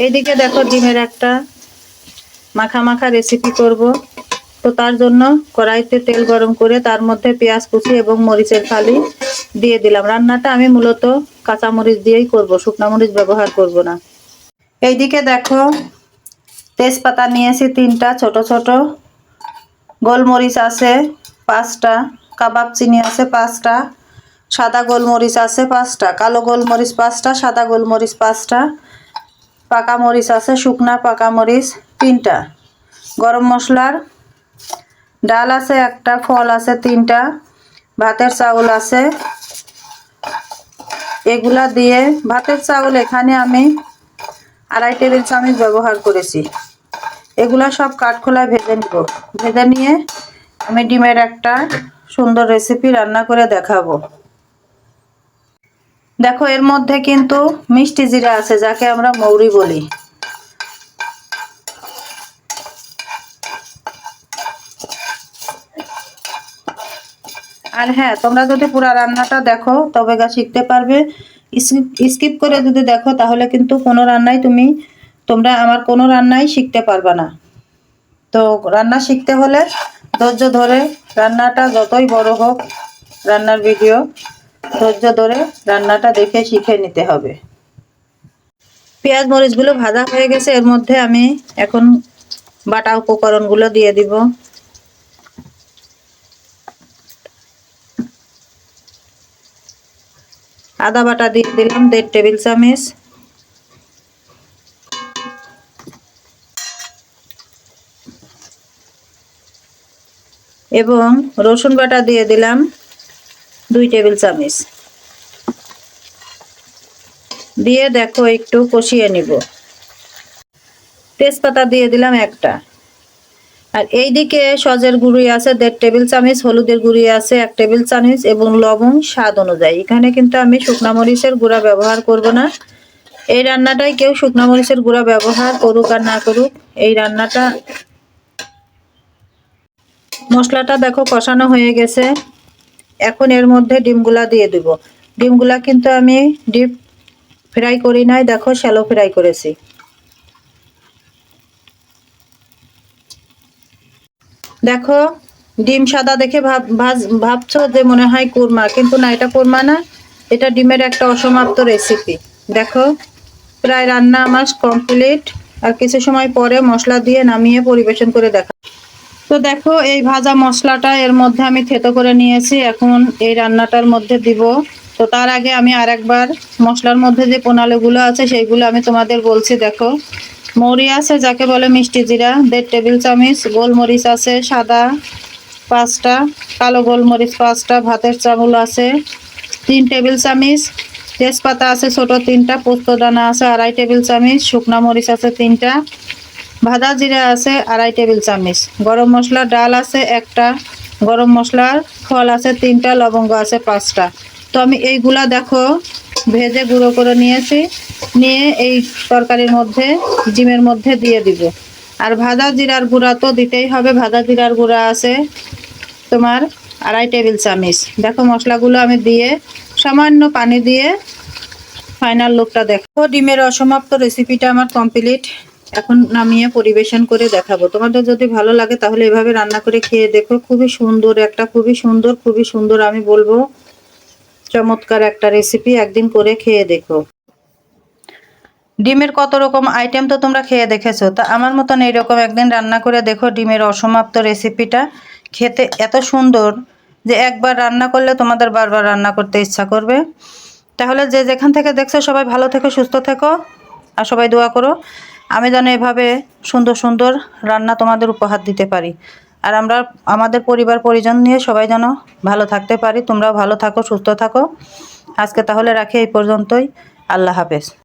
এইদিকে দেখো ডিমের একটা মাখা মাখা রেসিপি করব। তো তার জন্য কড়াইতে তেল গরম করে তার মধ্যে পেঁয়াজ কুচি এবং মরিচের ফালি দিয়ে দিলাম। রান্নাটা আমি মূলত কাঁচা মরিচ দিয়েই করব, শুকনা মরিচ ব্যবহার করব না। এইদিকে দেখো তেজপাতা নিয়েছি 3টা ছোট ছোট, গোলমরিচ আছে 5টা, কাবাব চিনি আছে 5টা, সাদা গোলমরিচ আছে 5টা, কালো গোলমরিচ 5টা, সাদা গোলমরিচ 5টা, পাকা মরিচ আছে শুকনা পাকা মরিচ 3টা, গরম মশলার ডাল আছে 1টা, ফল আছে 3টা, ভাতের চাউল আছে। এগুলা দিয়ে ভাতের চাউল এখানে আমি 2.5 টেবিল চামচ ব্যবহার করেছি। এগুলা সব কাঠখোলায় ভেজে নিব। ভেজে নিয়ে আমি ডিমের একটা সুন্দর রেসিপি রান্না করে দেখাবো। দেখো এর মধ্যে কিন্তু মিষ্টি জিরা আছে, যাকে আমরা মৌরি বলি। আর হ্যাঁ, তোমরা যদি পুরো রান্নাটা দেখো তবে শিখতে পারবে। স্কিপ করে যদি দেখো তাহলে কিন্তু কোনো রান্নাই তোমরা আমার কোনো রান্নাই শিখতে পারবে না। তো রান্না শিখতে হলে ধৈর্য ধরে, রান্নাটা যতই বড় হোক রান্নার ভিডিও, ধৈর্য ধরে রান্নাটা দেখে শিখে নিতে হবে। পেঁয়াজ মরিচগুলো ভাজা হয়ে গেছে, এর মধ্যে আমি এখন বাটা উপকরণগুলো দিয়ে দিব। আদা বাটা দিয়ে দিলাম 1.5 টেবিল চামচ, এবং রসুন বাটা দিয়ে দিলাম 2 টেবিল চামচ। দিয়ে দেখো একটু কষিয়ে নিব। তেজপাতা দিয়ে দিলাম 1টা। আর এইদিকে সজের গুঁড়ি আছে 1.5 টেবিল চামচ, হলুদের গুঁড়ি আছে 1 টেবিল চামচ এবং লবণ স্বাদ অনুযায়ী। এখানে কিন্তু আমি শুকনা মরিচের গুঁড়া ব্যবহার করব না। এই রান্নাটাই কেউ শুকনা মরিচের গুঁড়া ব্যবহার করুক আর না করুক, এই রান্নাটা। মশলাটা দেখো কষানো হয়ে গেছে। এখন এর মধ্যে ডিমগুলা দিয়ে দিব। ডিমগুলা কিন্তু আমি ডিপ ফ্রাই করি নাই, দেখো শ্যালো ফ্রাই করেছি। দেখো ডিম সাদা দেখে ভাবছো যে মনে হয় কুরমা, কিন্তু না, এটা কুরমা না, এটা ডিমের একটা অসমাপ্ত রেসিপি। দেখো প্রায় রান্না আমার কমপ্লিট। আর কিছু সময় পরে মশলা দিয়ে নামিয়ে পরিবেশন করে দেখা। তো দেখো এই ভাজা মশলাটা এর মধ্যে আমি থেতো করে নিয়েছি, এখন এই রান্নাটার মধ্যে দিব। তো তার আগে আমি আরেকবার মশলার মধ্যে যে প্রণালীগুলো আছে সেইগুলো আমি তোমাদের বলছি। দেখো মৌরি আছে, যাকে বলে মিষ্টি জিরা 1.5 টেবিল চামচ, গোলমরিচ আছে সাদা 5টা, কালো গোলমরিচ 5টা, ভাতের চাউল আছে 3 টেবিল চামচ, তেজপাতা আছে ছোট 3টা, পোস্ত দানা আছে 2.5 টেবিল চামচ, শুকনা মরিচ আছে 3টা, ভাজা জিরা আছে 2.5 টেবিল চামচ, গরম মশলা ডাল আছে 1টা, গরম মশলার ফল আছে 3টা, লবঙ্গ আছে 5টা। তো আমি এইগুলা দেখো ভেজে গুঁড়ো করে নিয়েছি, নিয়ে এই তরকারির মধ্যে ডিমের মধ্যে দিয়ে দিব। আর ভাজা জিরার গুঁড়া তো দিতেই হবে। ভাজা জিরার গুঁড়া আছে তোমার 2.5 টেবিল চামচ। দেখো মশলাগুলো আমি দিয়ে সামান্য পানি দিয়ে ফাইনাল লুকটা দেখো। ডিমের অসমাপ্ত রেসিপিটা আমার কমপ্লিট। এখন নামিয়ে পরিবেশন করে দেখাবো। তোমাদের যদি ভালো লাগে তাহলে এভাবে রান্না করে খেয়ে দেখো। খুবই সুন্দর একটা, খুবই সুন্দর আমি বলবো চমৎকার একটা রেসিপি। একদিন করে খেয়ে দেখো। ডিমের কত রকম আইটেম তো তোমরা খেয়ে দেখেছো, তা আমার মতন এইরকম একদিন রান্না করে দেখো। ডিমের অসমাপ্ত রেসিপিটা খেতে এত সুন্দর যে একবার রান্না করলে তোমাদের বারবার রান্না করতে ইচ্ছা করবে। তাহলে যে যেখান থেকে দেখছো সবাই ভালো থেকো, সুস্থ থেকো, আর সবাই দোয়া করো আমি যেন এভাবে সুন্দর সুন্দর রান্না তোমাদের উপহার দিতে পারি। আর আমরা আমাদের পরিবার পরিজন নিয়ে সবাই যেন ভালো থাকতে পারি। তোমরাও ভালো থাকো, সুস্থ থাকো। আজকে তাহলে রাখি এই পর্যন্তই। আল্লাহ হাফেজ।